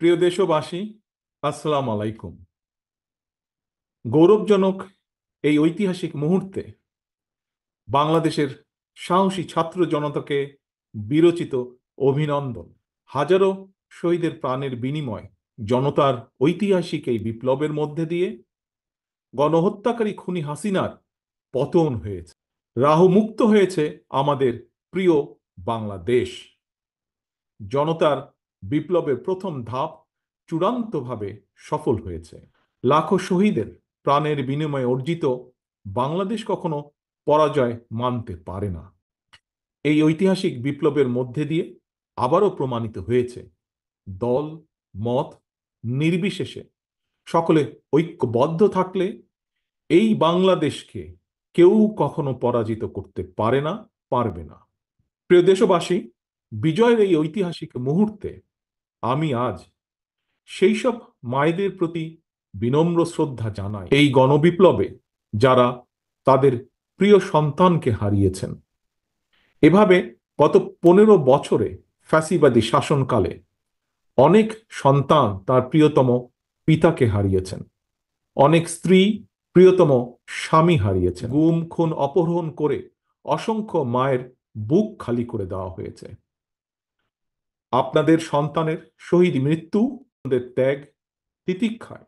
প্রিয় দেশবাসী, আসসালাম আলাইকুম। গৌরবজনক এই ঐতিহাসিক মুহূর্তে বাংলাদেশের সাহসী ছাত্র জনতাকে বিরচিত অভিনন্দন। হাজারো শহীদের প্রাণের বিনিময় জনতার ঐতিহাসিক এই বিপ্লবের মধ্যে দিয়ে গণহত্যাকারী খুনি হাসিনার পতন হয়েছে, রাহু মুক্ত হয়েছে আমাদের প্রিয় বাংলাদেশ। জনতার বিপ্লবের প্রথম ধাপ চূড়ান্তভাবে সফল হয়েছে। লাখো শহীদের প্রাণের বিনিময়ে অর্জিত বাংলাদেশ কখনো পরাজয় মানতে পারে না। এই ঐতিহাসিক বিপ্লবের মধ্যে দিয়ে আবারও প্রমাণিত হয়েছে, দল মত নির্বিশেষে সকলে ঐক্যবদ্ধ থাকলে এই বাংলাদেশকে কেউ কখনো পরাজিত করতে পারে না, পারবে না। প্রিয় দেশবাসী, বিজয়ের এই ঐতিহাসিক মুহূর্তে আমি আজ সেই সব মায়েদের প্রতি বিনম্র শ্রদ্ধা জানাই, এই গণবিপ্লবে যারা তাদের প্রিয় সন্তানকে হারিয়েছেন। এভাবে গত 15 বছরে ফ্যাসিবাদী শাসনকালে অনেক সন্তান তার প্রিয়তম পিতাকে হারিয়েছেন, অনেক স্ত্রী প্রিয়তম স্বামী হারিয়েছেন, গুম খুন অপহরণ করে অসংখ্য মায়ের বুক খালি করে দেওয়া হয়েছে। আপনাদের সন্তানের শহীদ মৃত্যু, ত্যাগ, তিতিক্ষায়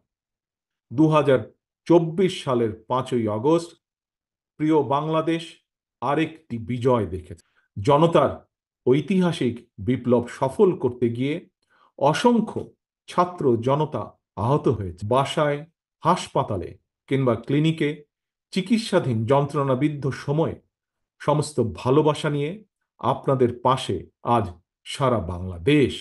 2024 সালের 5ই আগস্ট প্রিয় বাংলাদেশ আরেকটি বিজয় দেখেছে। জনতার ঐতিহাসিক বিপ্লব সফল করতে গিয়ে অসংখ্য ছাত্র জনতা আহত হয়েছে। বাসায়, হাসপাতালে কিংবা ক্লিনিকে চিকিৎসাধীন যন্ত্রণাবিদ্ধ সময়ে সমস্ত ভালোবাসা নিয়ে আপনাদের পাশে আজ সারা বাংলাদেশ।